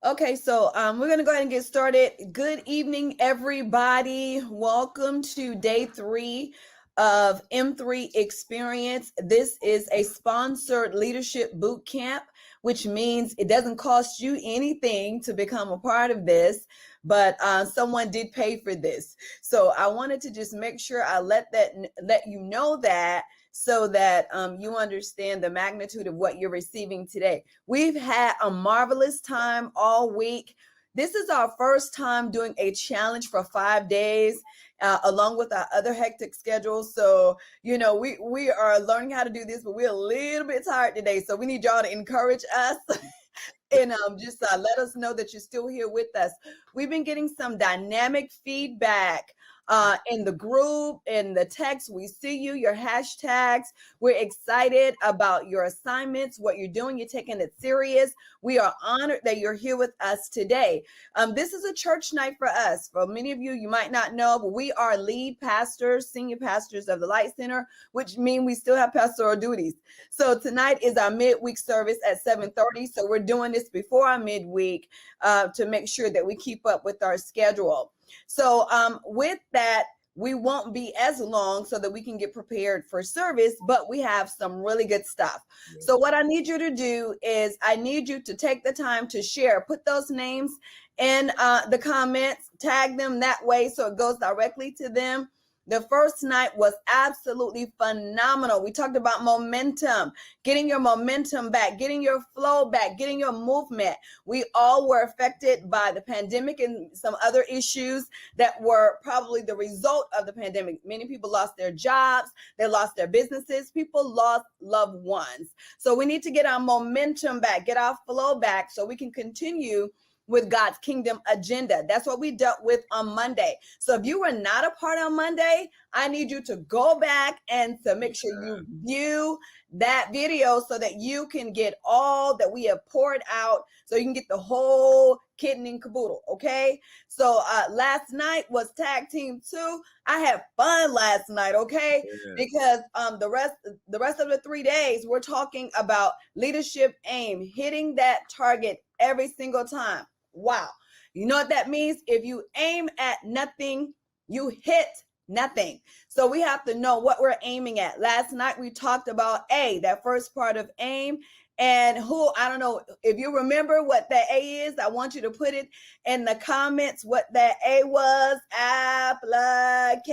Okay, so we're going to go ahead and get started. Good evening, everybody. Welcome to day 3 of M3 Experience. This is a sponsored leadership boot camp, which means it doesn't cost you anything to become a part of this, but someone did pay for this. So I wanted to just make sure I let you know that, so that you understand the magnitude of what you're receiving today. We've had a marvelous time all week. This is our first time doing a challenge for 5 days, along with our other hectic schedules. So, we are learning how to do this, but we're a little bit tired today. So we need y'all to encourage us and just let us know that you're still here with us. We've been getting some dynamic feedback in the group, in the text. We see you, your hashtags. We're excited about your assignments, what you're doing. You're taking it serious. We are honored that you're here with us today. This is a church night for us. For many of you, you might not know, but we are lead pastors, senior pastors of the Light Center, which means we still have pastoral duties. So tonight is our midweek service at 7:30. So we're doing this before our midweek to make sure that we keep up with our schedule. So with that, we won't be as long so that we can get prepared for service, but we have some really good stuff. Yes. So what I need you to do is I need you to take the time to share, put those names in the comments, tag them that way so it goes directly to them. The first night was absolutely phenomenal. We talked about momentum, getting your momentum back, getting your flow back, getting your movement. We all were affected by the pandemic and some other issues that were probably the result of the pandemic. Many people lost their jobs, they lost their businesses, people lost loved ones. So we need to get our momentum back, get our flow back so we can continue with God's kingdom agenda. That's what we dealt with on Monday. So if you were not a part on Monday, I need you to go back and to make sure you view that video so that you can get all that we have poured out, so you can get the whole kit and caboodle. Okay. So last night was tag team 2. I had fun last night. Okay. Yeah. Because the rest of the 3 days, we're talking about leadership aim, hitting that target every single time. Wow. You know what that means? If you aim at nothing, you hit nothing. So we have to know what we're aiming at. Last night we talked about that first part of aim. And I don't know if you remember what that A is. I want you to put it in the comments what that A was. Application.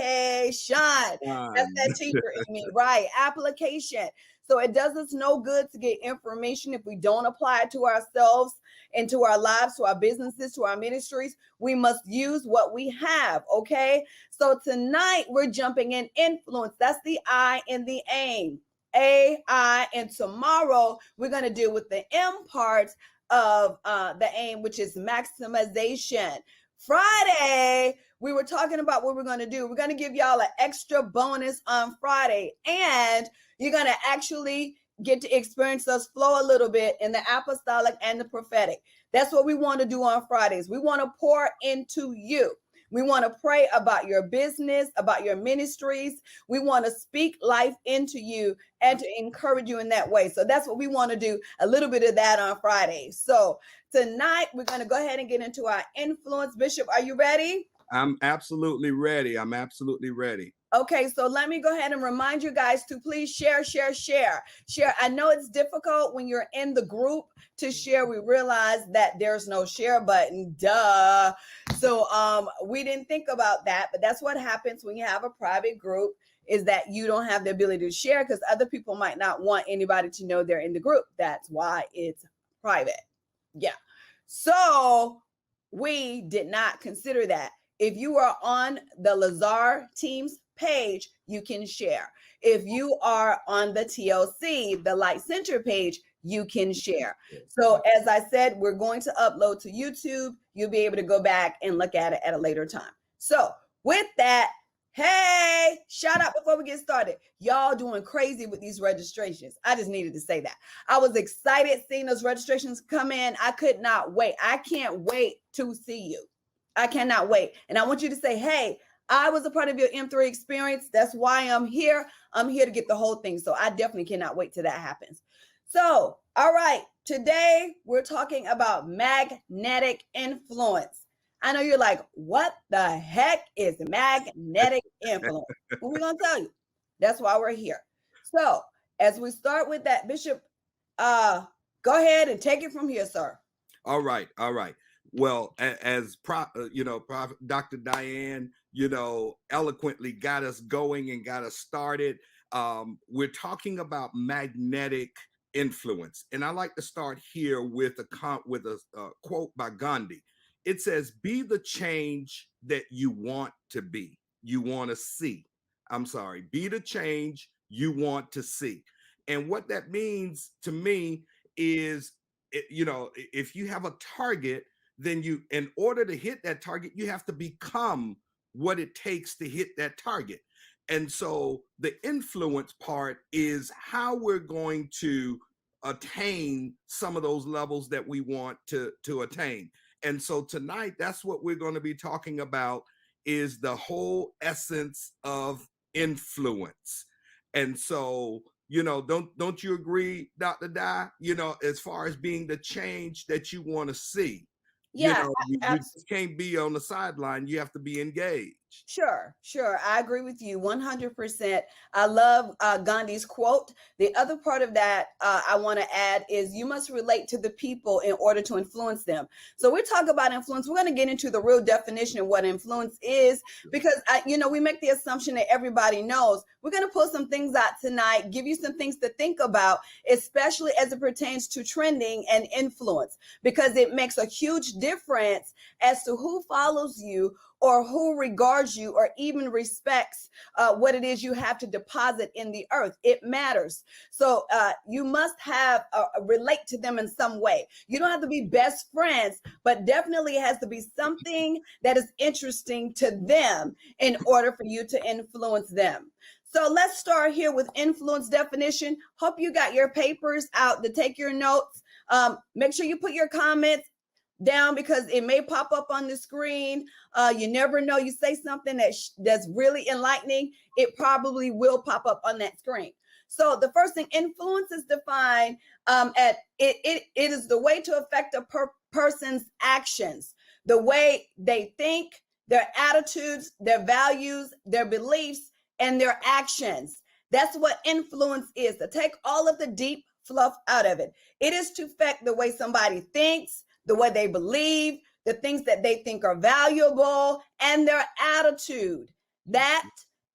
That's that teacher in me, right? Application. So it does us no good to get information if we don't apply it to ourselves and to our lives, to our businesses, to our ministries. We must use what we have, okay? So tonight we're jumping in influence. That's the I in the aim. AI, and tomorrow we're going to deal with the M part of the aim, which is maximization. Friday, we were talking about what we're going to do. We're going to give y'all an extra bonus on Friday, and you're going to actually get to experience us flow a little bit in the apostolic and the prophetic. That's what we want to do on Fridays. We want to pour into you. We want to pray about your business, about your ministries. We want to speak life into you and to encourage you in that way. So that's what we want to do, a little bit of that on Friday. So tonight, we're going to go ahead and get into our influence. Bishop, are you ready? I'm absolutely ready. Okay, so let me go ahead and remind you guys to please share. I know it's difficult when you're in the group to share. We realize that there's no share button, duh. So we didn't think about that, but that's what happens when you have a private group, is that you don't have the ability to share because other people might not want anybody to know they're in the group. That's why it's private. Yeah. So we did not consider that. If you are on the Lazare team's page, you can share. If you are on the TLC, the Light Center page, you can share. So as I said, we're going to upload to YouTube. You'll be able to go back and look at it at a later time. So with that, hey, shout out before we get started. Y'all doing crazy with these registrations. I just needed to say that. I was excited seeing those registrations come in. I could not wait. I can't wait to see you. I cannot wait. And I want you to say, hey, I was a part of your M3 experience. That's why I'm here. I'm here to get the whole thing. So I definitely cannot wait till that happens. So, all right, today we're talking about magnetic influence. I know you're like, what the heck is magnetic influence? Well, we're going to tell you. That's why we're here. So, as we start with that, Bishop, go ahead and take it from here, sir. All right, all right. Well, as Prophet Dr. Diane, eloquently got us going and got us started. We're talking about magnetic influence, and I like to start here with a quote by Gandhi. It says, "Be the change that you want to be. You want to see." I'm sorry. Be the change you want to see, and what that means to me is if you have a target, then in order to hit that target, you have to become what it takes to hit that target. And so the influence part is how we're going to attain some of those levels that we want to attain. And so tonight, that's what we're going to be talking about, is the whole essence of influence. And so don't you agree, Dr. Di? As far as being the change that you want to see, Yeah, you just can't be on the sideline. You have to be engaged. Sure. I agree with you 100%. I love Gandhi's quote. The other part of that I want to add is you must relate to the people in order to influence them. So we talk about influence. We're going to get into the real definition of what influence is, because we make the assumption that everybody knows. We're going to pull some things out tonight, give you some things to think about, especially as it pertains to trending and influence, because it makes a huge difference as to who follows you or who regards you or even respects what it is you have to deposit in the earth. It matters. So you must have relate to them in some way. You don't have to be best friends, but definitely it has to be something that is interesting to them in order for you to influence them. So let's start here with influence definition. Hope you got your papers out to take your notes. Make sure you put your comments down, because it may pop up on the screen. You never know. You say something that's really enlightening, it probably will pop up on that screen. So the first thing, influence is defined it is the way to affect a person's actions, the way they think, their attitudes, their values, their beliefs, and their actions. That's what influence is, to take all of the deep fluff out of it. It is to affect the way somebody thinks, the way they believe, the things that they think are valuable, and their attitude. That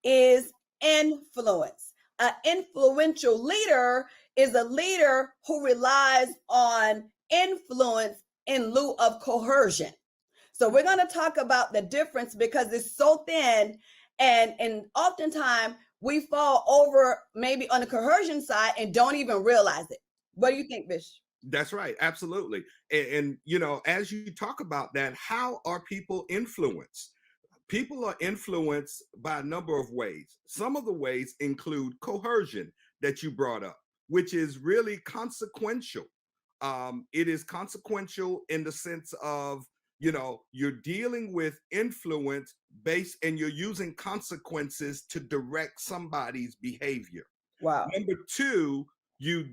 is influence. An influential leader is a leader who relies on influence in lieu of coercion. So we're going to talk about the difference, because it's so thin, and oftentimes we fall over maybe on the coercion side and don't even realize it. What do you think, Bishop? That's right. Absolutely. And as you talk about that, how are people influenced? People are influenced by a number of ways. Some of the ways include coercion that you brought up, which is really consequential. It is consequential in the sense of, you're dealing with influence based, and you're using consequences to direct somebody's behavior. Wow. Number two, you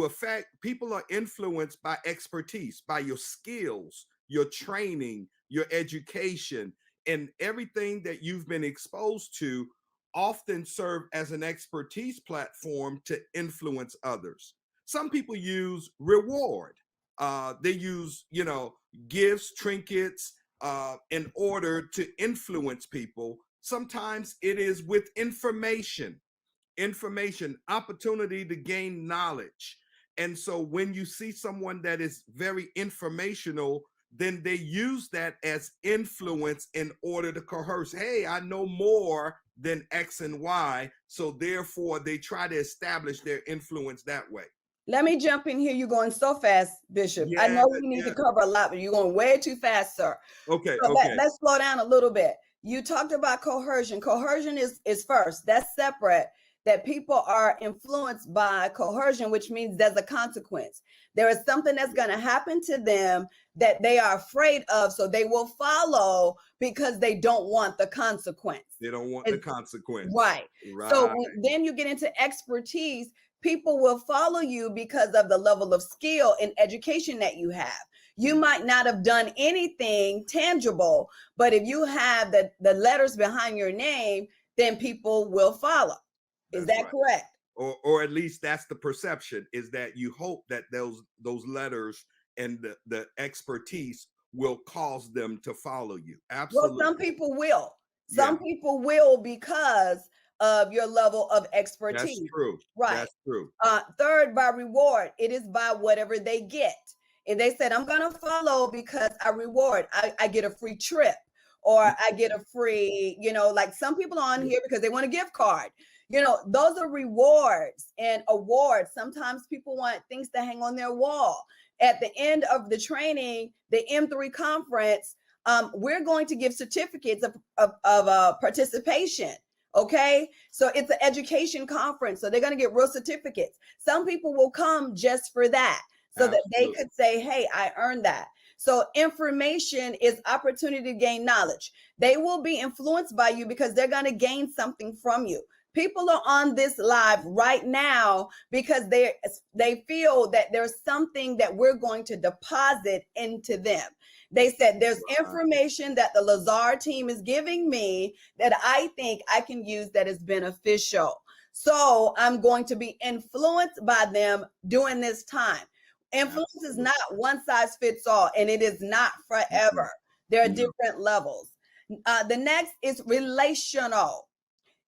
affect, people are influenced by expertise, by your skills, your training, your education, and everything that you've been exposed to often serve as an expertise platform to influence others. Some people use reward. They use, gifts, trinkets, in order to influence people. Sometimes it is with information, opportunity to gain knowledge. And so when you see someone that is very informational, then they use that as influence in order to coerce. Hey, I know more than X and Y. So therefore, they try to establish their influence that way. Let me jump in here. You're going so fast, Bishop. Yeah, I know we need to cover a lot, but you're going way too fast, sir. Okay, So okay. Let's slow down a little bit. You talked about coercion. Coercion is first. That's separate. That people are influenced by coercion, which means there's a consequence. There is something that's going to happen to them that they are afraid of, so they will follow because they don't want the consequence. They don't want the consequence. Right. Right. So then you get into expertise. People will follow you because of the level of skill and education that you have. You might not have done anything tangible, but if you have the letters behind your name, then people will follow. Is That's that right. correct? Or at least that's the perception, is that you hope that those letters and the expertise will cause them to follow you. Well, Absolutely. some people will. Yeah, Some people will because of your level of that's expertise. true. Right. That's true. Third, by reward, it is by whatever they get. If they said, I'm going to follow because I reward, I get a free trip, or I get a free, like some people on here because they want a gift card. Those are rewards and awards. Sometimes people want things to hang on their wall. At the end of the training, the M3 conference, we're going to give certificates of participation. Okay. So it's an education conference. So they're going to get real certificates. Some people will come just for that so that they could say, hey, I earned that. So information is opportunity to gain knowledge. They will be influenced by you because they're going to gain something from you. People are on this live right now because they feel that there's something that we're going to deposit into them. They said there's information that the Lazare team is giving me that I think I can use that is beneficial. So I'm going to be influenced by them during this time. Influence is not one size fits all, and it is not forever. There are different levels. The next is relational.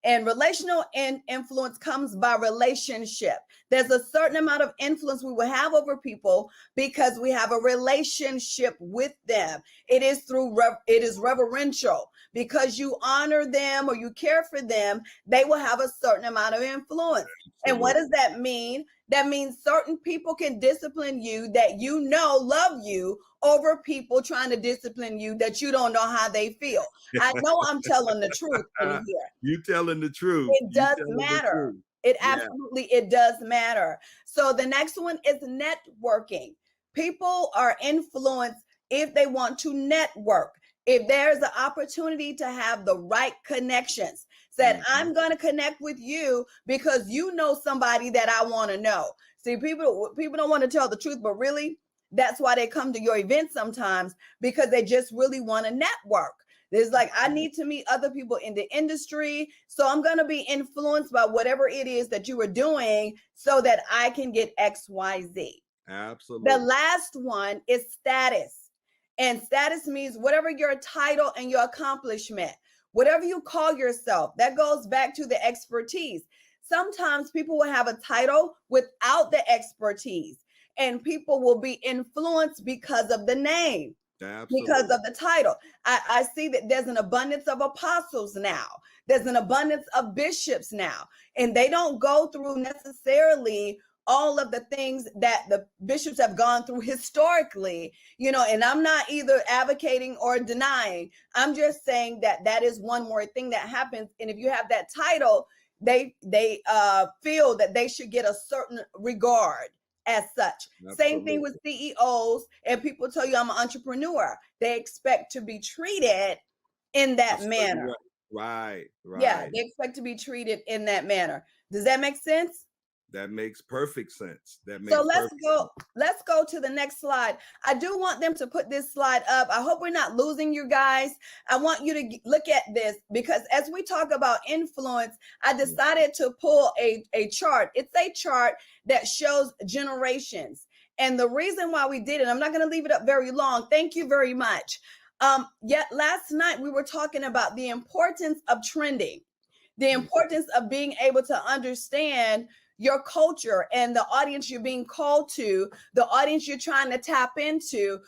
And relational influence comes by relationship. There's a certain amount of influence we will have over people because we have a relationship with them. It is reverential. Because you honor them or you care for them, they will have a certain amount of influence. And what does that mean? That means certain people can discipline you that love you over people trying to discipline you that you don't know how they feel. I know I'm telling the truth in here. You telling the truth. It does matter. It absolutely does matter. So the next one is networking. People are influenced if they want to network. If there's an opportunity to have the right connections, said, I'm going to connect with you because you know somebody that I want to know. See, people don't want to tell the truth, but really, that's why they come to your event sometimes, because they just really want to network. There's like, I need to meet other people in the industry. So I'm going to be influenced by whatever it is that you are doing so that I can get X, Y, Z. Absolutely. The last one is status. And status means whatever your title and your accomplishment, whatever you call yourself, that goes back to the expertise. Sometimes people will have a title without the expertise, and people will be influenced because of the name. Absolutely. Because of the title. I see that there's an abundance of apostles now. There's an abundance of bishops now. And they don't go through necessarily all of the things that the bishops have gone through historically, and I'm not either advocating or denying. I'm just saying that is one more thing that happens. And if you have that title, they feel that they should get a certain regard as such. Absolutely. Same thing with CEOs, and people tell you I'm an entrepreneur. They expect to be treated in that manner. Right. Yeah, they expect to be treated in that manner. Does that make sense? That makes perfect sense. So let's go to the next slide. I do want them to put this slide up. I hope we're not losing you guys. I want you to look at this, because as we talk about influence, I decided to pull a chart. It's a chart that shows generations. And the reason why we did it, I'm not going to leave it up very long. Thank you very much. Yet last night we were talking about the importance of trending, the importance of being able to understand your culture and the audience you're being called to, the audience you're trying to tap into,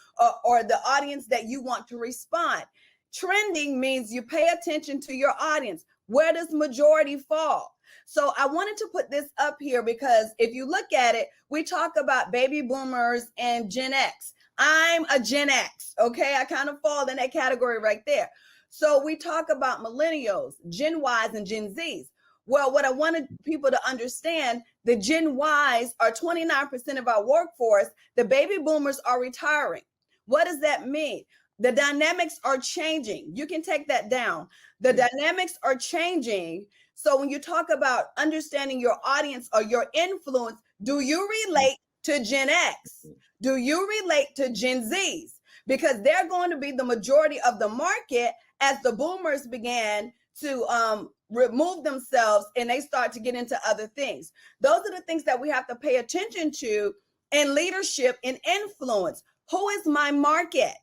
or the audience that you want to respond. Trending means you pay attention to your audience. Where does majority fall? So I wanted to put this up here because if you look at it, we talk about baby boomers and Gen X. I'm a Gen X, okay? I kind of fall in that category right there. So we talk about millennials, Gen Ys, and Gen Zs. Well, what I wanted people to understand, the Gen Ys are 29% of our workforce. The baby boomers are retiring. What does that mean? The dynamics are changing. You can take that down. The dynamics are changing So when you talk about understanding your audience or your influence, do you relate to Gen X? Do you relate to Gen Zs? Because they're going to be the majority of the market as the boomers began to remove themselves and they start to get into other things. Those are the things that we have to pay attention to in leadership and influence. Who is my market?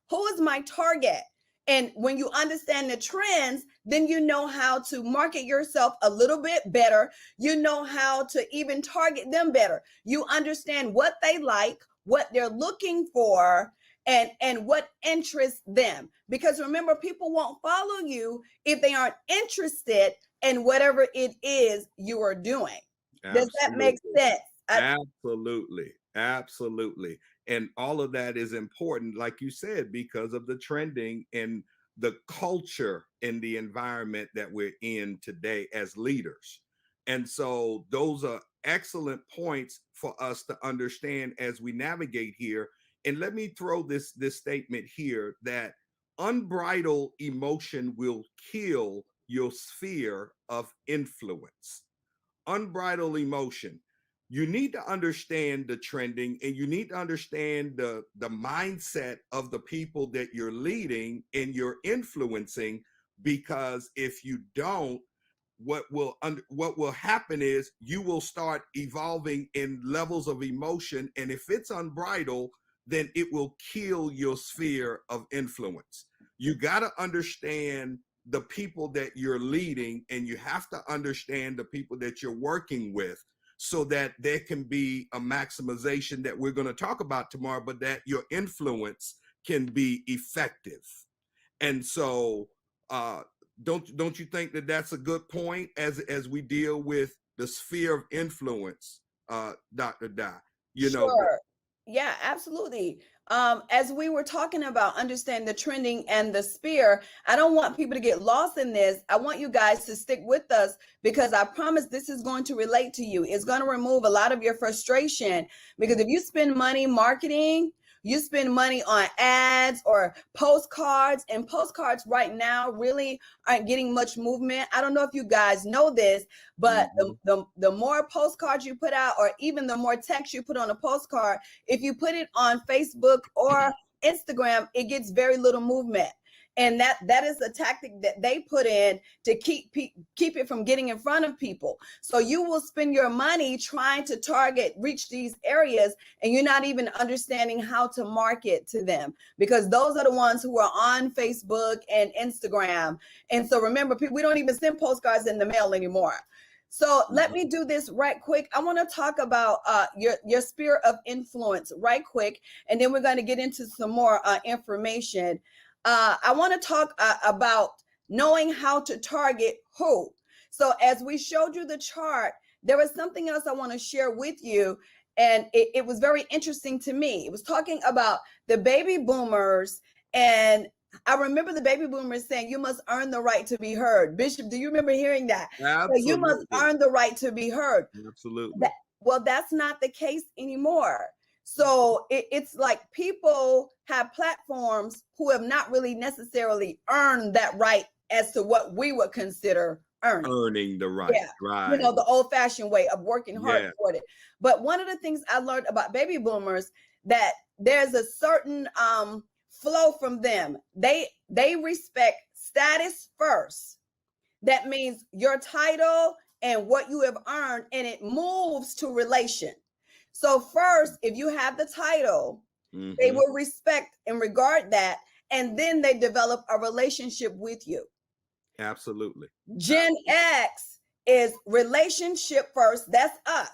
Who is my target? And when you understand the trends, then you know how to market yourself a little bit better. You know how to even target them better. You understand what they like, what they're looking for, and what interests them. Because remember, people won't follow you if they aren't interested in whatever it is you are doing. Does that make Absolutely. sense? Absolutely. Absolutely. And all of that is important, like you said, because of the trending and the culture and the environment that we're in today as leaders. And so those are excellent points for us to understand as we navigate here. And let me throw this statement here that unbridled emotion will kill your sphere of influence. Unbridled emotion. You need to understand the trending and you need to understand the mindset of the people that you're leading and you're influencing, because if you don't, what will happen is you will start evolving in levels of emotion, and if it's unbridled, then it will kill your sphere of influence. You got to understand the people that you're leading, and you have to understand the people that you're working with, so that there can be a maximization that we're going to talk about tomorrow, but that your influence can be effective. And so uh don't you think that that's a good point as we deal with the sphere of influence, Dr. Di? You know, Sure. Yeah, absolutely. As we were talking about understanding the trending and the spear, I don't want people to get lost in this. I want you guys to stick with us because I promise this is going to relate to you. It's going to remove a lot of your frustration because if you spend money marketing, you spend money on ads or postcards, and postcards right now really aren't getting much movement. I don't know if you guys know this, but the more postcards you put out, or even the more text you put on a postcard, if you put it on Facebook or Instagram, it gets very little movement. And that is a tactic that they put in to keep it from getting in front of people. So you will spend your money trying to reach these areas, and you're not even understanding how to market to them, because those are the ones who are on Facebook and Instagram. And so remember, we don't even send postcards in the mail anymore. So let me do this right quick. I want to talk about your sphere of influence right quick, and then we're going to get into some more information. I want to talk about knowing how to target who. So as we showed you the chart, there was something else I want to share with you, and it was very interesting to me. It was talking about the baby boomers, and I remember the baby boomers saying, you must earn the right to be heard. Bishop, do you remember hearing that? So you must absolutely. earn the right to be heard. Absolutely. Well, that's not the case anymore. So it's like people have platforms who have not really necessarily earned that right as to what we would consider Earning the right. yeah, Right. the old-fashioned way of working hard Yeah. for it. But one of the things I learned about baby boomers, that there's a certain flow from them. They respect status first. That means your title and what you have earned, and it moves to relation. So first, if you have the title, they will respect and regard that, and then they develop a relationship with you. Absolutely. Gen X is relationship first. That's us.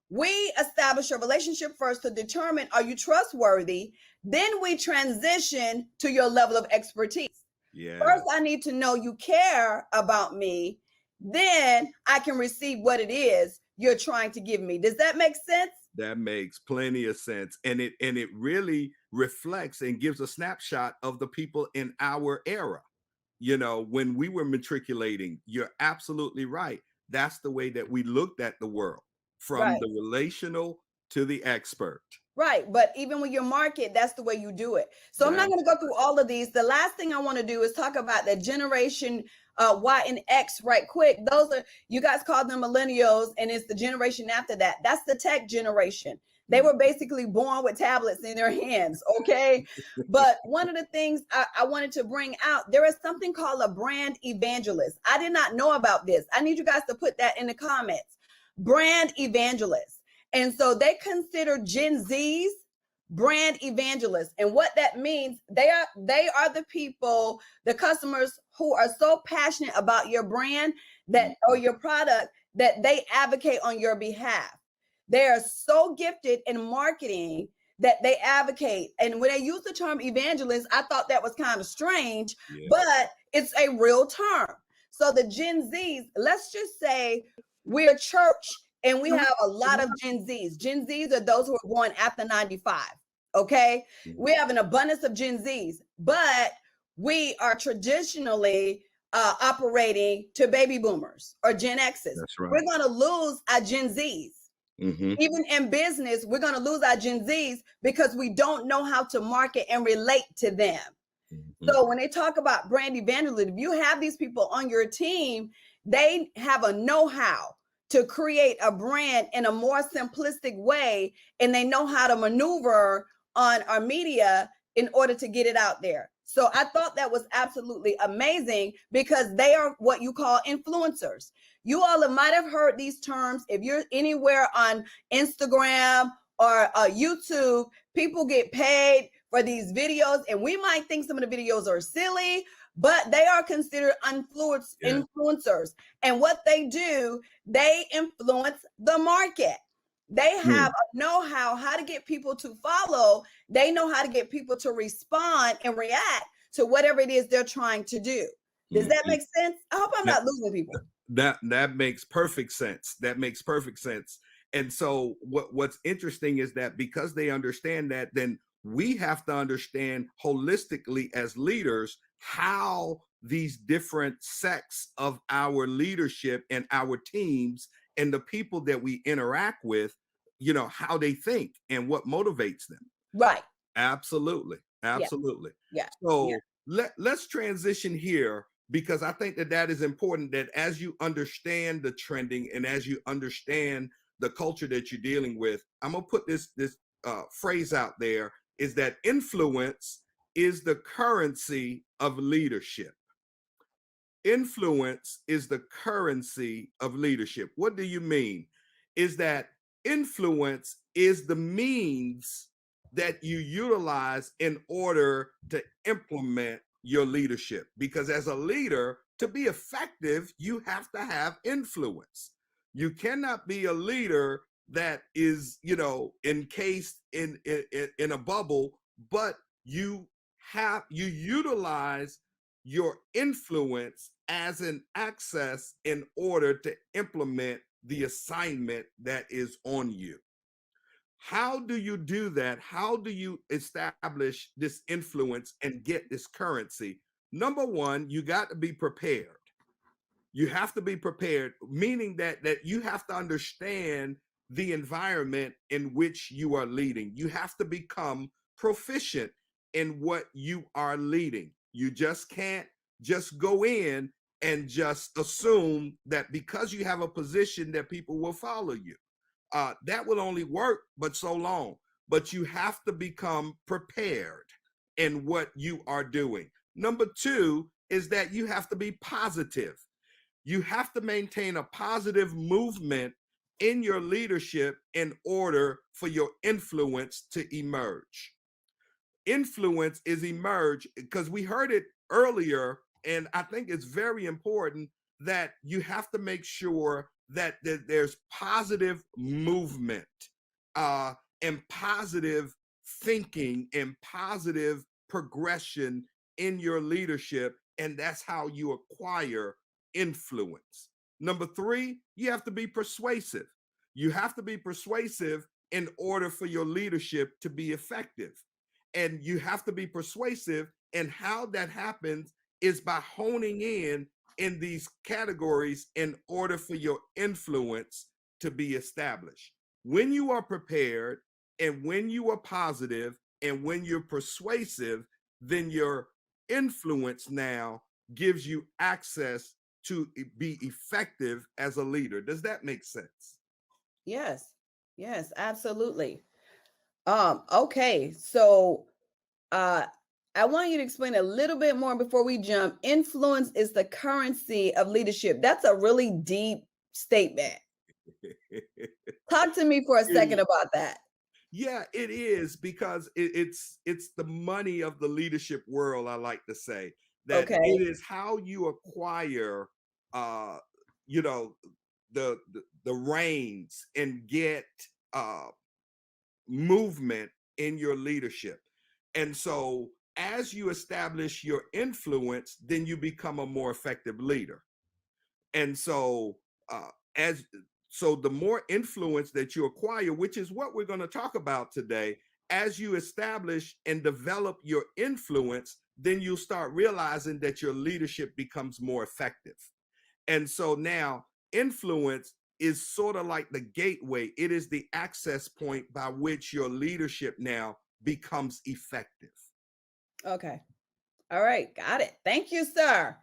We establish a relationship first to determine, are you trustworthy? Then we transition to your level of expertise. Yeah. First, I need to know you care about me. Then I can receive what it is you're trying to give me. Does that make sense? That makes plenty of sense. And it really reflects and gives a snapshot of the people in our era. You know, when we were matriculating, you're absolutely right. That's the way that we looked at the world, from Right. the relational to the expert. Right. But even when you market, that's the way you do it. So I'm not going to go through all of these. The last thing I want to do is talk about the generation Y and X right quick. Those are, you guys call them millennials, and it's the generation after that. That's the tech generation. They were basically born with tablets in their hands. Okay. But one of the things I wanted to bring out, there is something called a brand evangelist. I did not know about this. I need you guys to put that in the comments. Brand evangelist. And so they consider Gen Zs brand evangelists. And what that means, they are the people, the customers who are so passionate about your brand that or your product that they advocate on your behalf. They are so gifted in marketing that they advocate. And when they use the term evangelist, I thought that was kind of strange, but it's a real term. So the Gen Zs, let's just say we're church and we have a lot of Gen Zs. Gen Zs are those who are born after 95. Okay. We have an abundance of Gen Zs, but we are traditionally operating to baby boomers or Gen X's. That's right. We're going to lose our Gen Zs. Even in business, we're going to lose our Gen Zs because we don't know how to market and relate to them. So when they talk about brand evangelism, if you have these people on your team, they have a know-how to create a brand in a more simplistic way, and they know how to maneuver on our media in order to get it out there. So I thought that was absolutely amazing because they are what you call influencers. You all might have heard these terms. If you're anywhere on Instagram or YouTube, people get paid for these videos, and we might think some of the videos are silly, but they are considered influencers. And what they do, they influence the market. They have a know-how how to get people to follow. They know how to get people to respond and react to whatever it is they're trying to do. Does that make sense? I hope I'm not losing people. That makes perfect sense. That makes perfect sense. And so what's interesting is that because they understand that, then we have to understand holistically as leaders how these different sects of our leadership and our teams and the people that we interact with, how they think and what motivates them. Right. Absolutely. Absolutely. Yeah. So let's transition here, because I think that is important, that as you understand the trending and as you understand the culture that you're dealing with, I'm going to put this phrase out there, is that influence is the currency of leadership. Influence is the currency of leadership. What do you mean? Is that influence is the means that you utilize in order to implement your leadership. Because as a leader, to be effective, you have to have influence. You cannot be a leader that is, encased in a bubble, but you utilize your influence as an access in order to implement the assignment that is on you. How do you do that? How do you establish this influence and get this currency? Number one, you got to be prepared. You have to be prepared, meaning that you have to understand the environment in which you are leading. You have to become proficient in what you are leading. You just can't just go in and just assume that because you have a position that people will follow you. That will only work but so long. But you have to become prepared in what you are doing. Number two is that you have to be positive. You have to maintain a positive movement in your leadership in order for your influence to emerge. Influence is emerge because we heard it earlier, and I think it's very important that you have to make sure that there's positive movement and positive thinking and positive progression in your leadership, and that's how you acquire influence. Number three, you have to be persuasive. You have to be persuasive in order for your leadership to be effective. And you have to be persuasive, and how that happens is by honing in these categories in order for your influence to be established. when you are prepared and when you are positive and when you're persuasive, then your influence now gives you access to be effective as a leader. Does that make sense? Yes. Yes, absolutely. Okay. So uh I want you to explain a little bit more before we jump. Influence is the currency of leadership. That's a really deep statement. Talk to me for a second about that. Yeah, it is because it's the money of the leadership world. I like to say that it Okay. is how you acquire, uh, you know, the reins and get uh, movement in your leadership. And so, as you establish your influence, then you become a more effective leader. And so as so the more influence that you acquire, which is what we're going to talk about today, as you establish and develop your influence, then you'll start realizing that your leadership becomes more effective. And so now influence is sort of like the gateway. It is the access point by which your leadership now becomes effective. Okay. All right. Got it. Thank you, sir.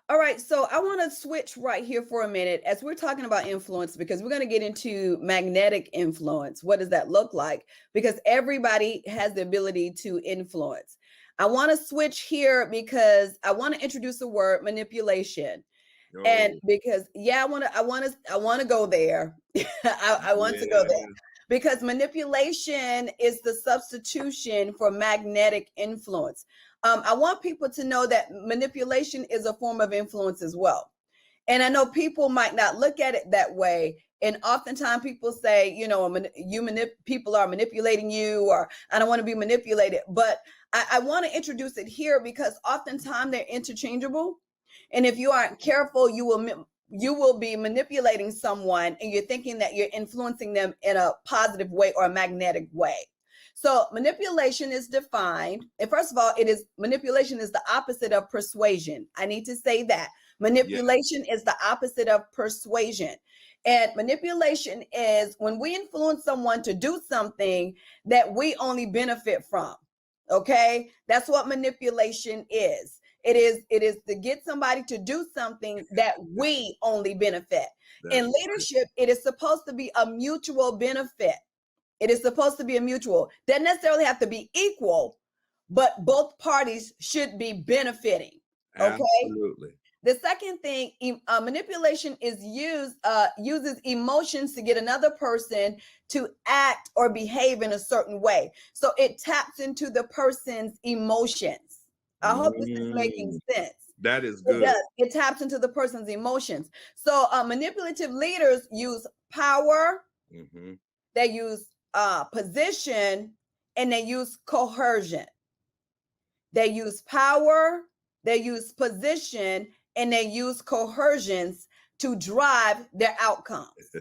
All right. So I want to switch right here for a minute as we're talking about influence, because we're going to get into magnetic influence. What does that look like? Because everybody has the ability to influence. I want to switch here because I want to introduce the word manipulation. And Oh, because I want to go there. I want to go there yeah. because manipulation is the substitution for magnetic influence. I want people to know that manipulation is a form of influence as well. And I know people might not look at it that way. And oftentimes people say, you know, people are manipulating you, or I don't want to be manipulated. But I want to introduce it here because oftentimes they're interchangeable. And if you aren't careful, you will be manipulating someone and you're thinking that you're influencing them in a positive way or a magnetic way. So manipulation is defined. And first of all, manipulation is the opposite of persuasion. I need to say that. Yeah. Manipulation is the opposite of persuasion. And manipulation is when we influence someone to do something that we only benefit from. Okay? That's what manipulation is. It is to get somebody to do something that we only benefit. In That's right. leadership, it is supposed to be a mutual benefit. It is supposed to be a mutual. Doesn't necessarily have to be equal, but both parties should be benefiting. Okay. Absolutely. The second thing, manipulation uses emotions to get another person to act or behave in a certain way. So it taps into the person's emotions. I hope this is making Mm, sense. that is It good. does. It taps into the person's emotions. So manipulative leaders use power, Hmm. they use position, and they use coercion. They use power, they use position, and they use coercions to drive their outcomes.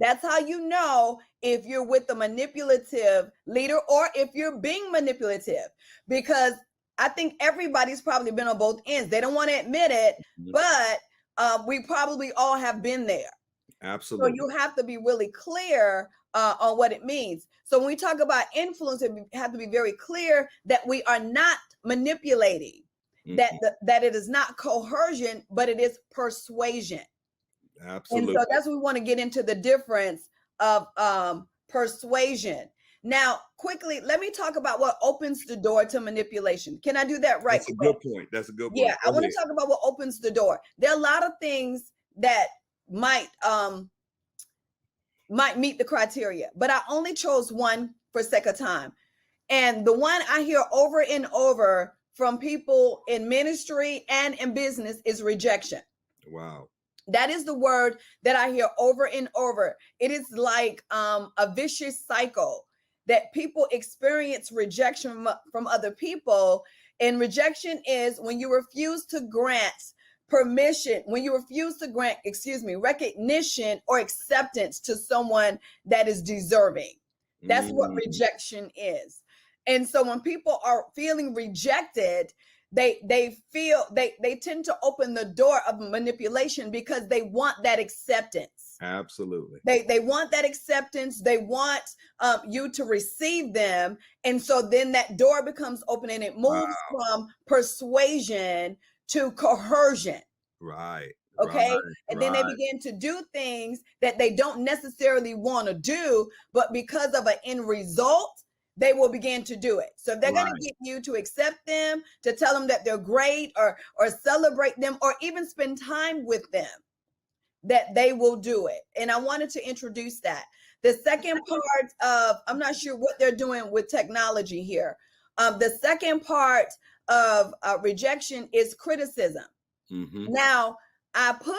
That's how you know if you're with a manipulative leader or if you're being manipulative, because I think everybody's probably been on both ends. They don't want to admit it, but we probably all have been there. So Absolutely. you have to be really clear on what it means. So when we talk about influence, we have to be very clear that we are not manipulating, that Mhm. that it is not coercion, but it is persuasion. And so Absolutely. that's what we want to get into the difference of persuasion. Now, quickly, let me talk about what opens the door to manipulation. Can I do that right That's a quick? good point. That's a good Yeah, point. I Go want ahead. to talk about what opens the door. There are a lot of things that might meet the criteria, but I only chose one for sake of time. And the one I hear over and over from people in ministry and in business is rejection. Wow. That is the word that I hear over and over. It is like a vicious cycle that people experience rejection from other people. And rejection is when you refuse to grant permission, when you refuse to grant, recognition or acceptance to someone that is deserving. That's what Mm, rejection is. And so when people are feeling rejected, they tend to open the door of manipulation because they want that acceptance. Absolutely. They want that acceptance. They want you to receive them. And so then that door becomes open and it moves from persuasion to coercion. Right. Okay. Right. And then they begin to do things that they don't necessarily want to do, but because of an end result, they will begin to do it. So if they're going to get you to accept them, to tell them that they're great, or celebrate them, or even spend time with them, that they will do it. And I wanted to introduce that. The second part of, I'm not sure what they're doing with technology here. The second part of rejection is criticism. Now, I put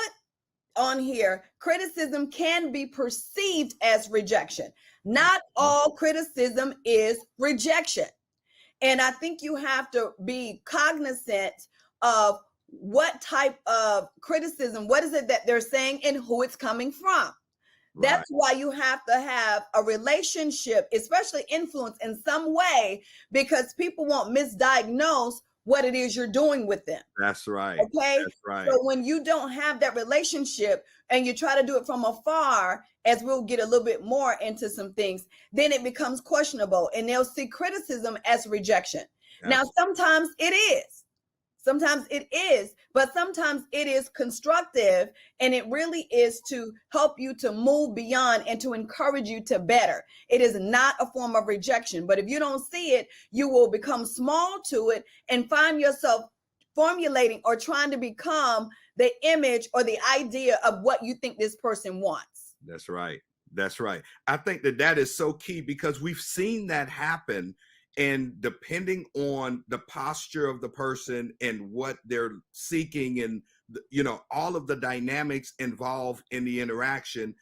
on here, criticism can be perceived as rejection. Not all criticism is rejection. And I think you have to be cognizant of what type of criticism, what is it that they're saying, and who it's coming from. That's why you have to have a relationship, especially influence in some way, because people won't misdiagnose what it is you're doing with them. That's right. Okay. That's right. So when you don't have that relationship and you try to do it from afar, as we'll get a little bit more into some things, then it becomes questionable and they'll see criticism as rejection. Now, sometimes it is. Sometimes it is, but sometimes it is constructive, and it really is to help you to move beyond and to encourage you to better. It is not a form of rejection, but if you don't see it, you will become small to it and find yourself formulating or trying to become the image or the idea of what you think this person wants. That's right. That's right. I think that that is so key, because we've seen that happen. And depending on the posture of the person and what they're seeking, and all of the dynamics involved in the interaction,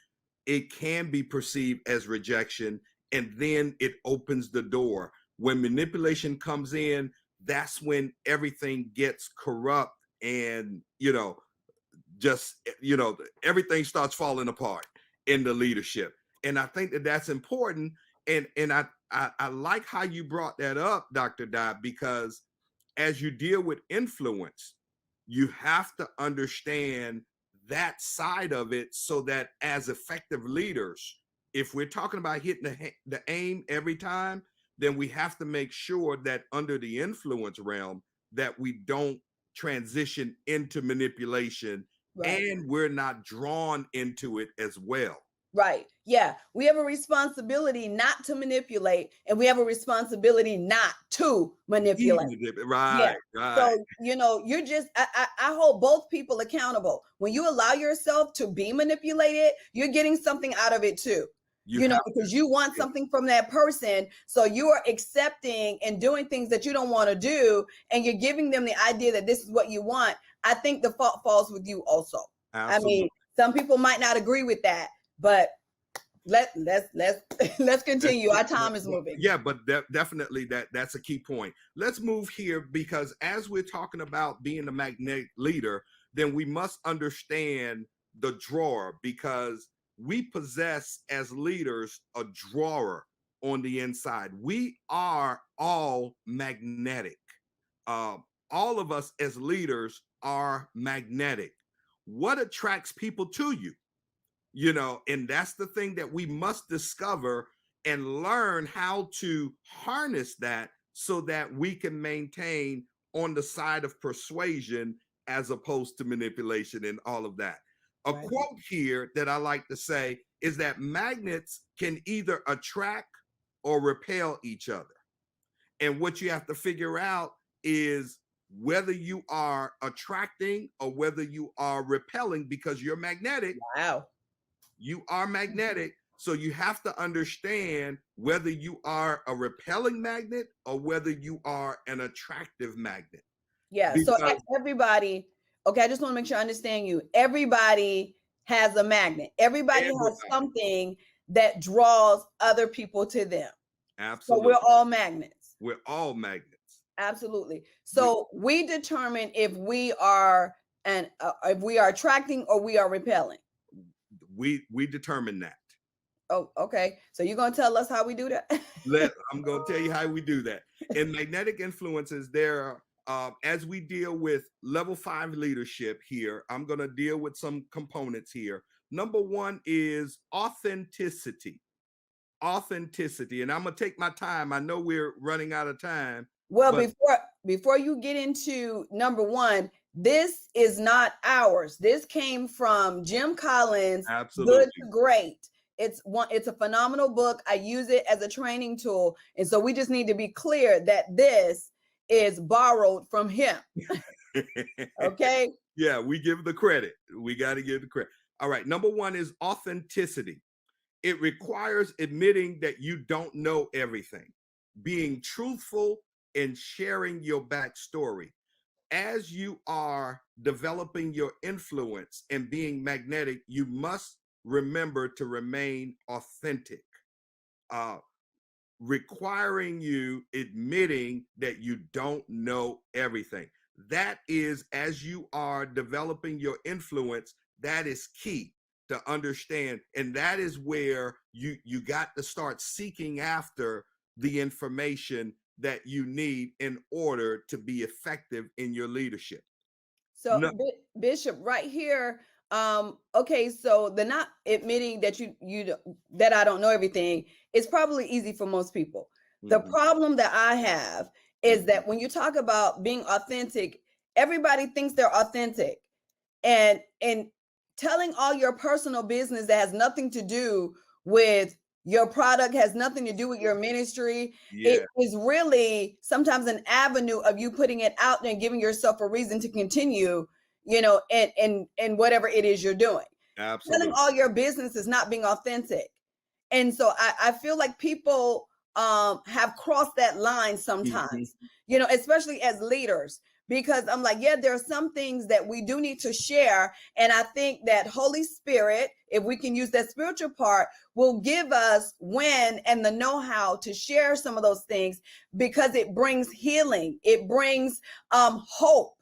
it can be perceived as rejection. And then it opens the door. When manipulation comes in, that's when everything gets corrupt, and everything starts falling apart in the leadership. And I think that that's important. And I like how you brought that up, Dr. Di, because as you deal with influence, you have to understand that side of it, so that as effective leaders, if we're talking about hitting the aim every time, then we have to make sure that under the influence realm, that we don't transition into manipulation, and we're not drawn into it as well. Right. Yeah. We have a responsibility not to manipulate, and we have a responsibility not to manipulate. Right. Right. So, you're just, I hold both people accountable. When you allow yourself to be manipulated, you're getting something out of it too. Because you want something from that person. So you are accepting and doing things that you don't want to do, and you're giving them the idea that this is what you want. I think the fault falls with you also. Absolutely. I mean, some people might not agree with that, but let's continue. Our time is moving. Yeah, but definitely that's a key point. Let's move here, because as we're talking about being a magnetic leader, then we must understand the drawer, because we possess as leaders a drawer on the inside. We are all magnetic. All of us as leaders are magnetic. What attracts people to you? And that's the thing that we must discover and learn how to harness that, so that we can maintain on the side of persuasion as opposed to manipulation and all of that. A quote here that I like to say is that magnets can either attract or repel each other. And what you have to figure out is whether you are attracting or whether you are repelling, because you're magnetic. Wow. You are magnetic. So you have to understand whether you are a repelling magnet or whether you are an attractive magnet. Yeah. So everybody, okay, I just want to make sure I understand you. Everybody has a magnet. Everybody has something that draws other people to them. Absolutely. So we're all magnets. We're all magnets. Absolutely. So we determine if we are attracting or we are repelling. We determine that. Oh, okay. So you're going to tell us how we do that? I'm going to tell you how we do that. In magnetic influences, there are, as we deal with level 5 leadership here, I'm going to deal with some components here. Number one is authenticity. Authenticity. And I'm going to take my time. I know we're running out of time. Well, But before you get into number one, this is not ours. This came from Jim Collins, Good absolutely. to Great. It's a phenomenal book. I use it as a training tool. And so we just need to be clear that this is borrowed from him. Okay. Yeah, we give the credit. We got to give the credit. All right. Number one is authenticity. It requires admitting that you don't know everything, being truthful and sharing your backstory. As you are developing your influence and being magnetic, you must remember to remain authentic, requiring you admitting that you don't know everything. That is, as you are developing your influence, that is key to understand. And that is where you got to start seeking after the information that you need in order to be effective in your leadership. So No, Bishop, right here, okay, so the not admitting that that I don't know everything is probably easy for most people. The mhm, problem that I have is mhm, that when you talk about being authentic, everybody thinks they're authentic. And telling all your personal business that has nothing to do with your product, has nothing to do with your ministry, it yeah, is really sometimes an avenue of you putting it out there and giving yourself a reason to continue, and whatever it is you're doing. Telling absolutely. all your business is not being authentic. And so I feel like people have crossed that line Mhm, sometimes, especially as leaders, because I'm like, yeah, there are some things that we do need to share. And I think that Holy Spirit, if we can use that spiritual part, will give us when and the know-how to share some of those things, because it brings healing. It brings hope.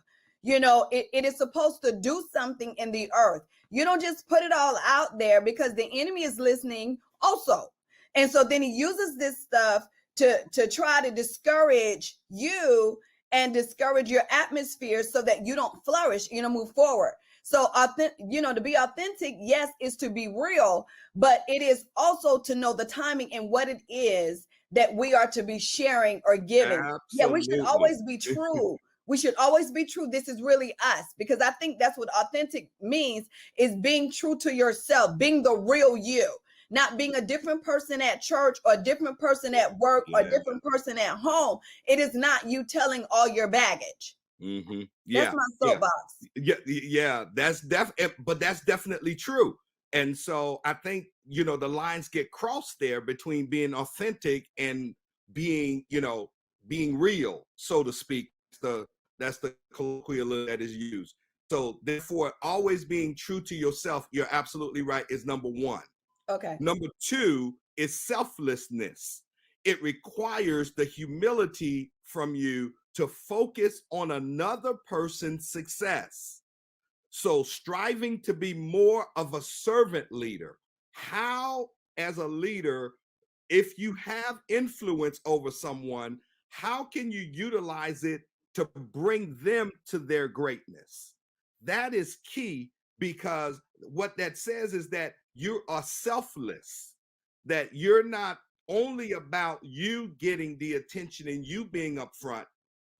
It is supposed to do something in the earth. You don't just put it all out there, because the enemy is listening also. And so then he uses this stuff to try to discourage you and discourage your atmosphere so that you don't flourish, move forward. So to be authentic, yes, is to be real, but it is also to know the timing and what it is that we are to be sharing or giving. Yeah, we should absolutely. always be true. We should always be true. This is really us, because I think that's what authentic means, is being true to yourself, being the real you, not being a different person at church or a different person at work or a Yeah. different person at home. It is not you telling all your baggage. Hmm. That's Yeah. my Yeah. soapbox. Yeah. Yeah. But that's definitely true. And so I think, the lines get crossed there between being authentic and being, being real, so to speak. That's the colloquial that is used. So therefore, always being true to yourself, you're absolutely right, is number one. Okay. Number two is selflessness. It requires the humility from you to focus on another person's success. So, striving to be more of a servant leader. How, as a leader, if you have influence over someone, how can you utilize it to bring them to their greatness? That is key, because what that says is that you are selfless, that you're not only about you getting the attention and you being up front.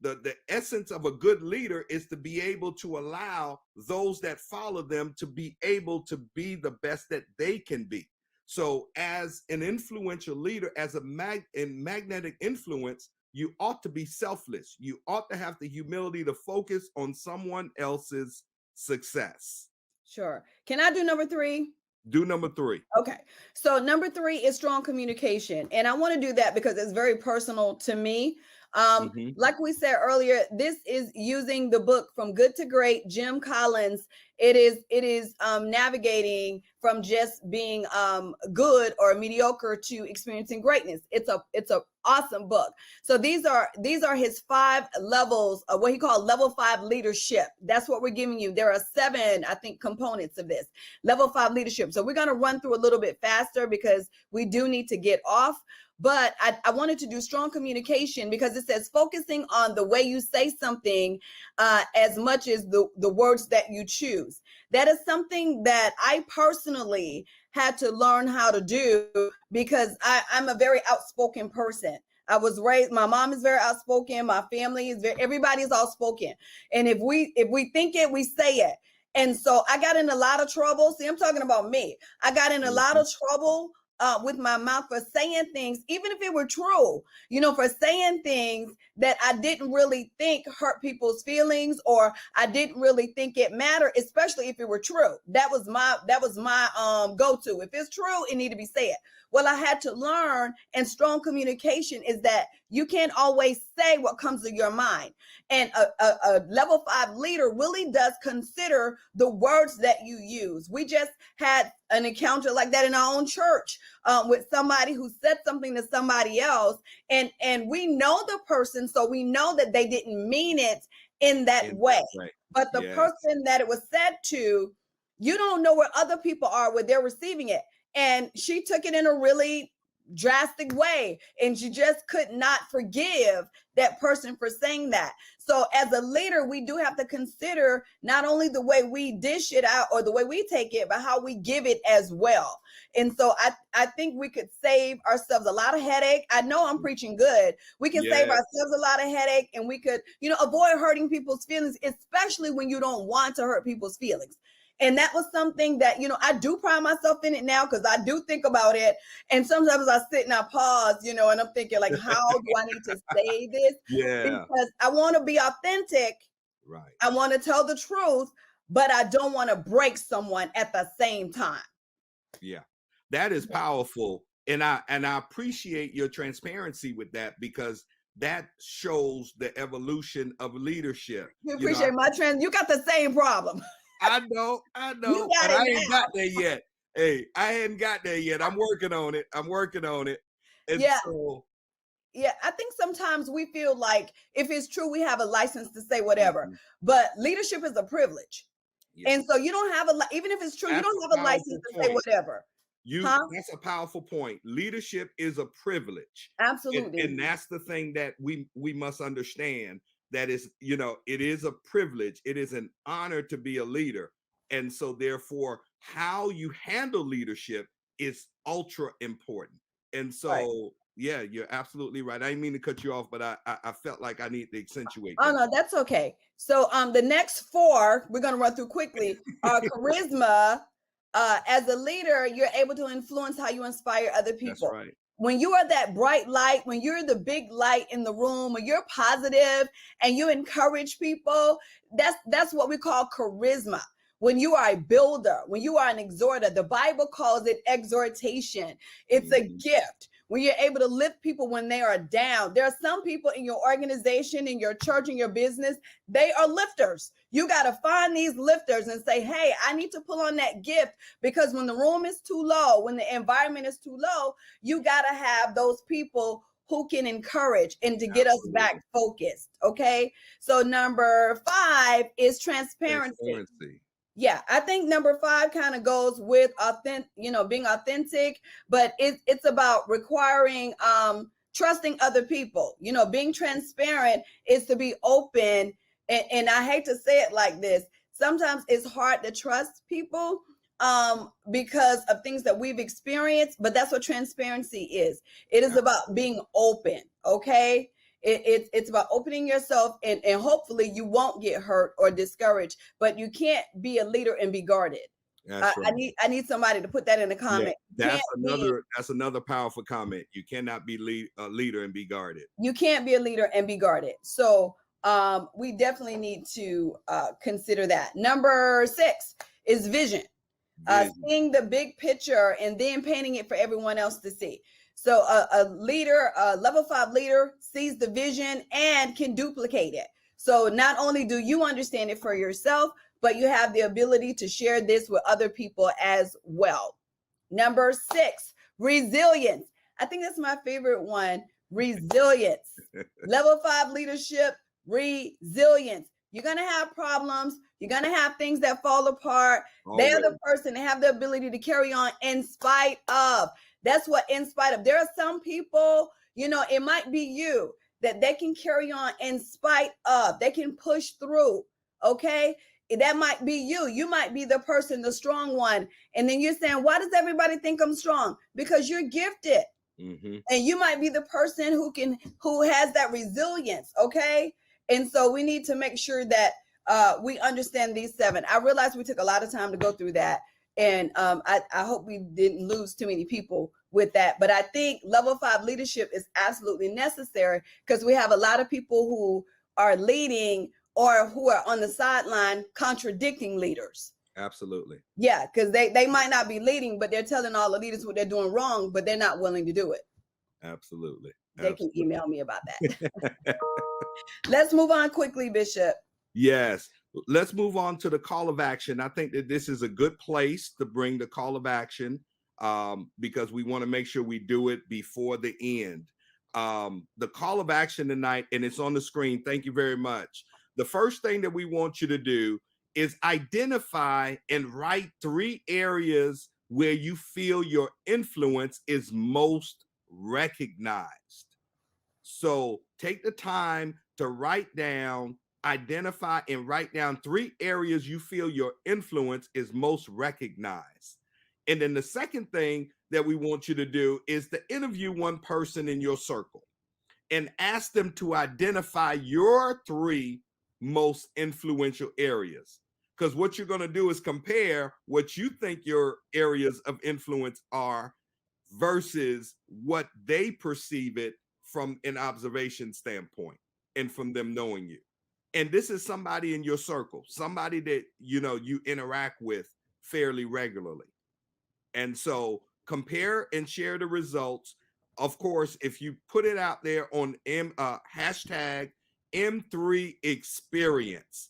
The essence of a good leader is to be able to allow those that follow them to be able to be the best that they can be. So, as an influential leader, as in magnetic influence, you ought to be selfless. You ought to have the humility to focus on someone else's success. Sure. Can I do number 3? Do number 3. Okay. So number 3 is strong communication. And I want to do that because it's very personal to me. Mhm. Like we said earlier, this is using the book From Good to Great, Jim Collins. It is navigating from just being good or mediocre to experiencing greatness. It's a awesome book. So these are his 5 levels of what he called level 5 leadership. That's what we're giving you. There are 7, I think, components of this level 5 leadership. So we're going to run through a little bit faster because we do need to get off. but I wanted to do strong communication because it says focusing on the way you say something as much as the words that you choose. That is something that I personally had to learn how to do because I'm a very outspoken person. I was raised, my mom is very outspoken, my family is everybody's outspoken. And if we think it, we say it. And so I got in a lot of trouble. See, I'm talking about me. I got in a lot of trouble with my mouth for saying things, even if it were true, for saying things that I didn't really think hurt people's feelings, or I didn't really think it mattered, especially if it were true. That was my go-to. If it's true, it need to be said. Well, I had to learn, and strong communication is that you can't always say what comes to your mind. And a level 5 leader really does consider the words that you use. We just had an encounter like that in our own church with somebody who said something to somebody else, and we know the person, so we know that they didn't mean it in that way. But the person that it was said to, you don't know where other people are where they're receiving it. And she took it in a really drastic way, and she just could not forgive that person for saying that. So as a leader, we do have to consider not only the way we dish it out or the way we take it, but how we give it as well. And so I think we could save ourselves a lot of headache. I know I'm preaching good. We can save ourselves a lot of headache, and we could, avoid hurting people's feelings, especially when you don't want to hurt people's feelings. And that was something that, I do pride myself in it now, because I do think about it. And sometimes I sit and I pause, and I'm thinking, like, how do I need to say this? Because I want to be authentic. Right. I want to tell the truth, but I don't want to break someone at the same time. Yeah, that is powerful. And I appreciate your transparency with that, because that shows the evolution of leadership. You appreciate my trend. You got the same problem. I know, but I ain't got there yet. Hey, I hadn't got there yet. I'm working on it. And I think sometimes we feel like if it's true, we have a license to say whatever. But leadership is a privilege. And so you don't have even if it's true, you don't have a license to say whatever. That's a powerful point. Leadership is a privilege. Absolutely. And that's the thing that we must understand. That is, it is a privilege. It is an honor to be a leader. And so therefore, how you handle leadership is ultra important. And so, you're absolutely right. I didn't mean to cut you off, but I felt like I need to accentuate that. Oh, no, that's okay. So the next 4, we're going to run through quickly, are charisma. As a leader, you're able to influence how you inspire other people. That's right. When you are that bright light, when you're the big light in the room, when you're positive and you encourage people, that's what we call charisma. When you are a builder, when you are an exhorter, the Bible calls it exhortation. It's a gift. When you're able to lift people when they are down. There are some people in your organization, in your church, in your business, they are lifters. You got to find these lifters and say, hey, I need to pull on that gift, because when the room is too low, when the environment is too low, you got to have those people who can encourage and to get us back focused. Okay. So number 5 is transparency. Yeah, I think number 5 kind of goes with being authentic, but it's about requiring trusting other people. Being transparent is to be open, and I hate to say it like this. Sometimes it's hard to trust people because of things that we've experienced, but that's what transparency is. It is about being open. Okay. It's about opening yourself, and hopefully you won't get hurt or discouraged, but you can't be a leader and be guarded. Right. I need somebody to put that in the comment. Yeah, that's another powerful comment. You cannot be a leader and be guarded. You can't be a leader and be guarded. So we definitely need to consider that. Number 6 is vision. Seeing the big picture and then painting it for everyone else to see. So a leader, a level 5 leader, sees the vision and can duplicate it. So not only do you understand it for yourself, but you have the ability to share this with other people as well. Number 6, resilience. I think that's my favorite one, resilience. Level 5 leadership, resilience. You're going to have problems. You're going to have things that fall apart. They're the person that have the ability to carry on in spite of. That's what, in spite of, there are some people, you know, it might be you, that they can carry on in spite of, they can push through. Okay. That might be you. You might be the person, the strong one. And then you're saying, why does everybody think I'm strong? Because you're gifted. Mm-hmm. And you might be the person who has that resilience. Okay. And so we need to make sure that we understand these 7. I realize we took a lot of time to go through that. And I hope we didn't lose too many people with that. But I think level 5 leadership is absolutely necessary, because we have a lot of people who are leading or who are on the sideline contradicting leaders. Absolutely. Yeah, because they might not be leading, but they're telling all the leaders what they're doing wrong, but they're not willing to do it. Absolutely. They can email me about that. Let's move on quickly, Bishop. Yes. Let's move on to the call of action. I think that this is a good place to bring the call of action, because we want to make sure we do it before the end. The call of action tonight, and it's on the screen. Thank you very much. The first thing that we want you to do is identify and write 3 areas where you feel your influence is most recognized. So take the time to write down, identify and write down 3 areas you feel your influence is most recognized. And then the second thing that we want you to do is to interview one person in your circle and ask them to identify your 3 most influential areas. Because what you're going to do is compare what you think your areas of influence are versus what they perceive it from an observation standpoint and from them knowing you. And this is somebody in your circle, somebody that you interact with fairly regularly. And so compare and share the results. Of course, if you put it out there on hashtag M3 Experience,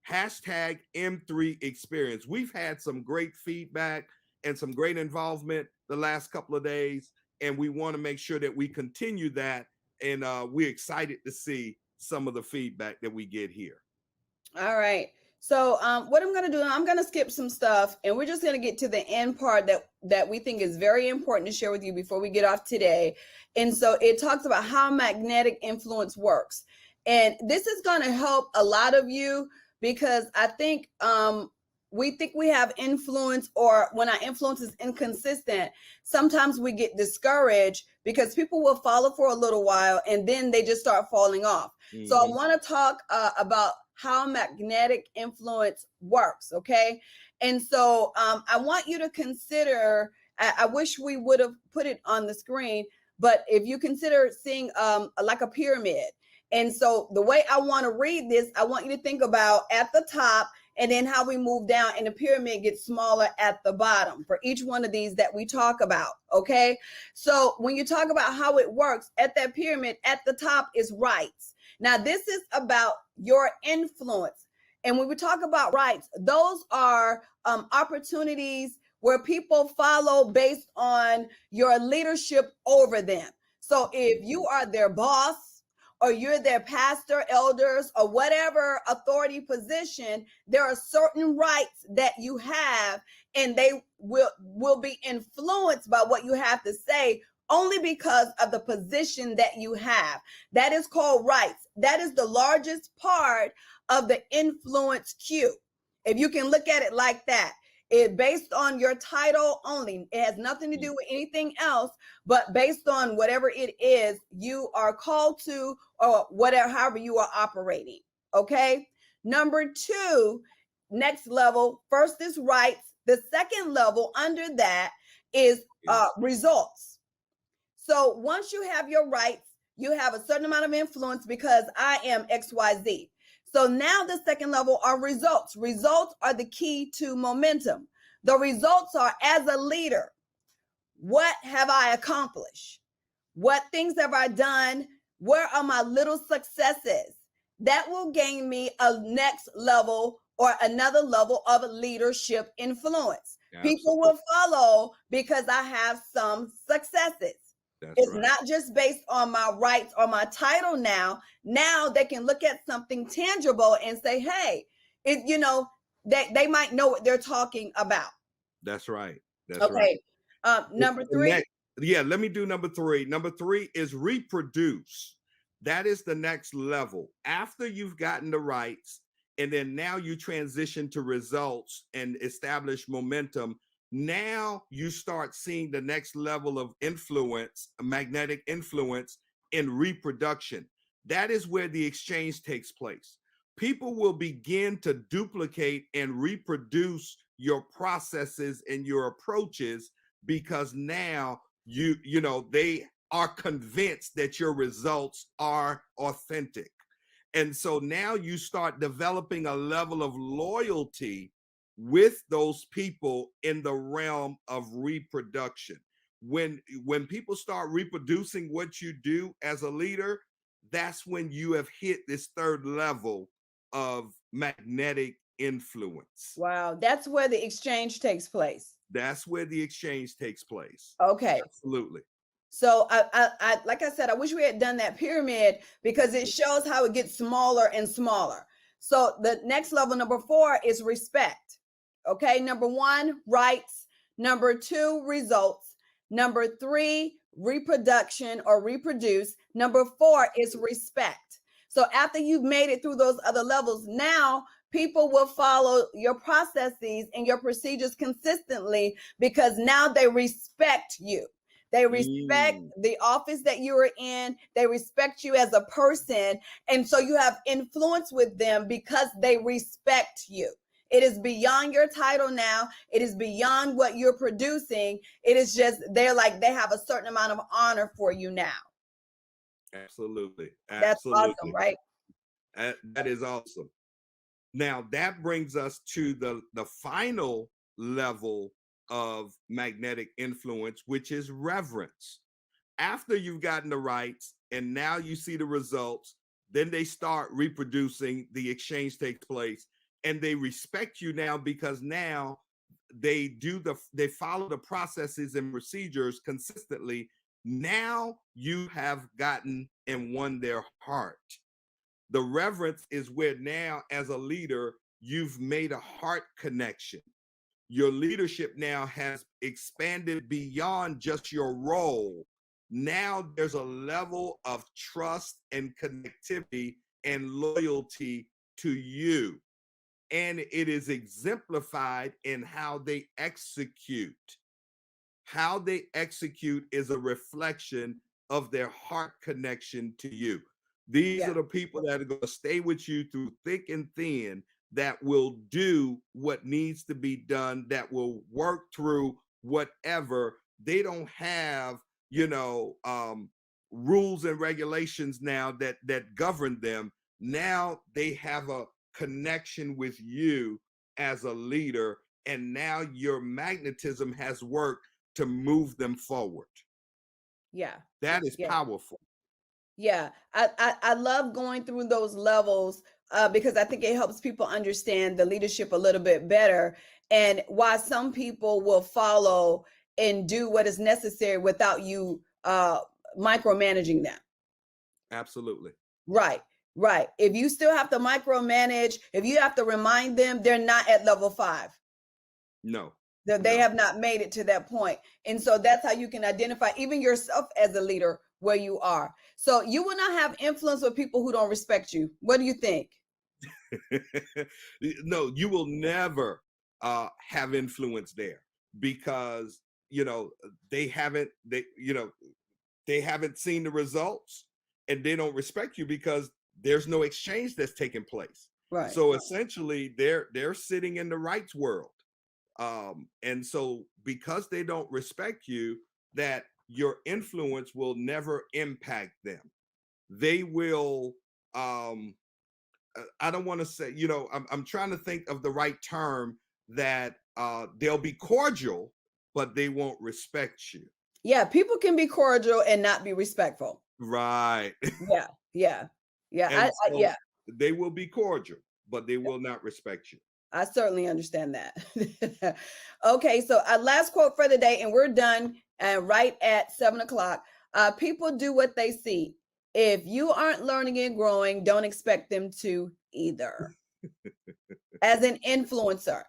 hashtag M3 Experience. We've had some great feedback and some great involvement the last couple of days, and we want to make sure that we continue that. And we're excited to see some of the feedback that we get here. All right. So what I'm going to do, I'm going to skip some stuff, and we're just going to get to the end part that we think is very important to share with you before we get off today. And so it talks about how magnetic influence works. And this is going to help a lot of you, because I think we think we have influence, or when our influence is inconsistent, sometimes we get discouraged because people will follow for a little while and then they just start falling off. Mm-hmm. So I want to talk about how magnetic influence works. Okay. And so I want you to consider, I wish we would have put it on the screen, but if you consider seeing like a pyramid. And so the way I want to read this, I want you to think about at the top and then how we move down, and the pyramid gets smaller at the bottom for each one of these that we talk about. Okay. So when you talk about how it works at that pyramid, at the top is rights. Now, this is about your influence. And when we talk about rights, those are opportunities where people follow based on your leadership over them. So if you are their boss, or you're their pastor, elders, or whatever authority position, there are certain rights that you have, and they will be influenced by what you have to say only because of the position that you have. That is called rights. That is the largest part of the influence queue. If you can look at it like that. It based on your title only. It has nothing to do with anything else, but based on whatever it is you are called to, or whatever, however you are operating. Okay. Number 2, next level. First is rights. The second level under that is results. So once you have your rights, you have a certain amount of influence because I am XYZ. So now the second level are results. Results are the key to momentum. The results are, as a leader, what have I accomplished? What things have I done? Where are my little successes? That will gain me a next level or another level of leadership influence. Absolutely. People will follow because I have some successes. It's right. Not just based on my rights or my title now. Now they can look at something tangible and say, hey, they might know what they're talking about. That's right. That's okay. Right. Number 3. Yeah, let me do number three. Number three is reproduce. That is the next level. After you've gotten the rights, and then now you transition to results and establish momentum. Now you start seeing the next level of influence, magnetic influence in reproduction. That is where the exchange takes place. People will begin to duplicate and reproduce your processes and your approaches because now they are convinced that your results are authentic. And so now you start developing a level of loyalty with those people in the realm of reproduction. When people start reproducing what you do as a leader, that's when you have hit this third level of magnetic influence. Wow, that's where the exchange takes place. That's where the exchange takes place. Okay. Absolutely. So I like I said, I wish we had done that pyramid because it shows how it gets smaller and smaller. So the next level, number 4, is respect. Okay, number 1, rights. Number 2, results. Number 3, reproduction or reproduce. Number 4 is respect. So after you've made it through those other levels, now people will follow your processes and your procedures consistently because now they respect you. They respect the office that you are in. They respect you as a person. And so you have influence with them because they respect you. It is beyond your title now. It is beyond what you're producing. It is just, they have a certain amount of honor for you now. Absolutely. That's awesome, right? That is awesome. Now that brings us to the final level of magnetic influence, which is reverence. After you've gotten the rights and now you see the results, then they start reproducing, the exchange takes place, and they respect you now because now they follow the processes and procedures consistently. Now you have gotten and won their heart. The reverence is where now, as a leader, you've made a heart connection. Your leadership now has expanded beyond just your role. Now there's a level of trust and connectivity and loyalty to you. And it is exemplified in how they execute. How they execute is a reflection of their heart connection to you. These are the people that are going to stay with you through thick and thin, that will do what needs to be done, that will work through whatever. They don't have, rules and regulations now that govern them. Now they have a connection with you as a leader, and now your magnetism has worked to move them forward. Yeah. That is powerful. Yeah, I love going through those levels because I think it helps people understand the leadership a little bit better, and why some people will follow and do what is necessary without you micromanaging them. Absolutely. Right. If you still have to micromanage, if you have to remind them, they're not at level 5. No. They have not made it to that point. And so that's how you can identify even yourself as a leader where you are. So you will not have influence with people who don't respect you. What do you think? No, you will never have influence there because they haven't seen the results, and they don't respect you because there's no exchange that's taking place. Right. So essentially they're sitting in the rights world. And so because they don't respect you, that your influence will never impact them. They will I don't want to say, I'm trying to think of the right term, that they'll be cordial, but they won't respect you. Yeah, people can be cordial and not be respectful. Right. Yeah. They will be cordial, but they will not respect you. I certainly understand that. Okay, so our last quote for the day, and we're done right at 7:00. People do what they see. If you aren't learning and growing, don't expect them to either. As an influencer,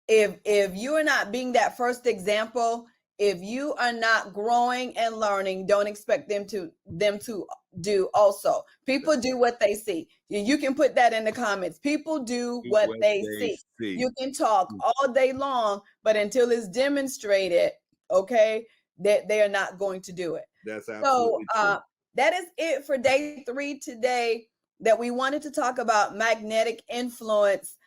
if you are not being that first example, if you are not growing and learning, don't expect them to do also. People do what they see. You can put that in the comments. People do what they see. You can talk all day long, but until it's demonstrated, okay, that they are not going to do it. That's absolutely true. That is it for day 3 today, that we wanted to talk about magnetic influence.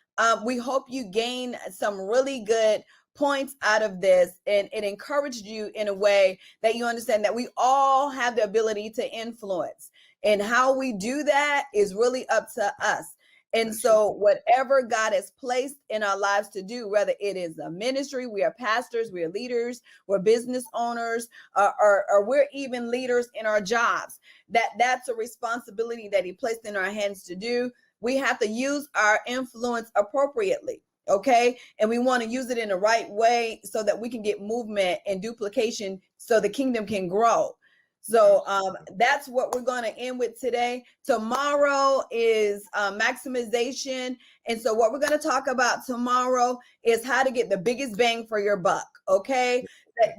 We hope you gain some really good points out of this, and it encouraged you in a way that you understand that we all have the ability to influence, and how we do that is really up to us. And so whatever God has placed in our lives to do, whether it is a ministry, we are pastors, we are leaders, we're business owners, or we're even leaders in our jobs, that's a responsibility that he placed in our hands to do. We have to use our influence appropriately. Okay. And we want to use it in the right way so that we can get movement and duplication so the kingdom can grow. So that's what we're going to end with today. Tomorrow is maximization. And so what we're going to talk about tomorrow is how to get the biggest bang for your buck. Okay.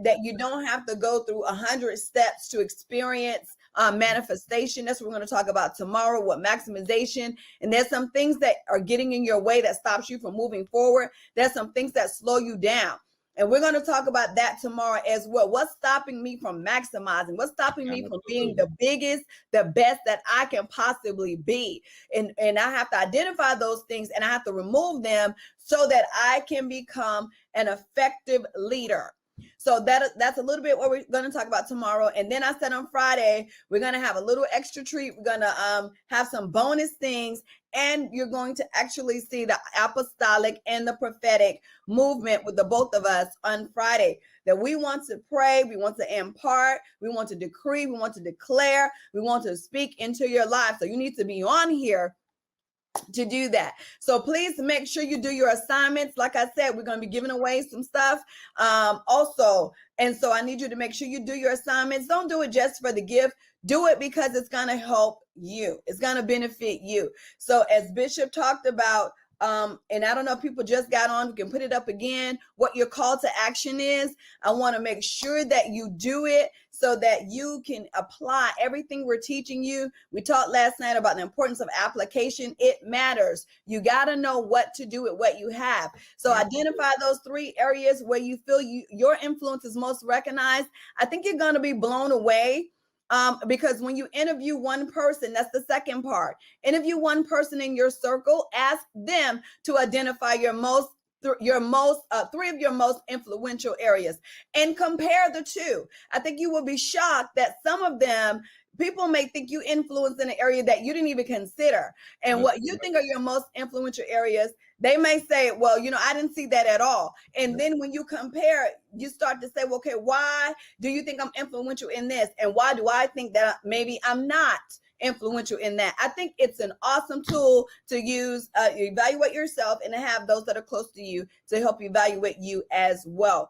That you don't have to go through 100 steps to experience manifestation. That's what we're going to talk about tomorrow, what maximization. And there's some things that are getting in your way that stops you from moving forward. There's some things that slow you down. And we're going to talk about that tomorrow as well. What's stopping me from maximizing? What's stopping me from being the biggest, the best that I can possibly be? And I have to identify those things, and I have to remove them so that I can become an effective leader. So that's a little bit what we're going to talk about tomorrow. And then I said on Friday, we're going to have a little extra treat. We're going to have some bonus things, and you're going to actually see the apostolic and the prophetic movement with the both of us on Friday. That we want to pray, we want to impart, we want to decree, we want to declare, we want to speak into your life. So you need to be on here to do that. So please make sure you do your assignments. Like I said, we're going to be giving away some stuff also. And so I need you to make sure you do your assignments. Don't do it just for the gift. Do it because it's going to help you. It's going to benefit you. So as Bishop talked about, and I don't know if people just got on, we can put it up again, what your call to action is. I want to make sure that you do it so that you can apply everything we're teaching you. We talked last night about the importance of application. It matters. You got to know what to do with what you have. So identify those 3 areas where you feel your influence is most recognized. I think you're going to be blown away. Because when you interview one person, that's the second part. Interview one person in your circle, ask them to identify your 3 of your most influential areas, and compare the 2. I think you will be shocked that some of them, people may think you influence in an area that you didn't even consider. And what you think are your most influential areas, they may say, well, I didn't see that at all. And then when you compare, you start to say, well, okay, why do you think I'm influential in this? And why do I think that maybe I'm not influential in that? I think it's an awesome tool to use, evaluate yourself, and to have those that are close to you to help evaluate you as well.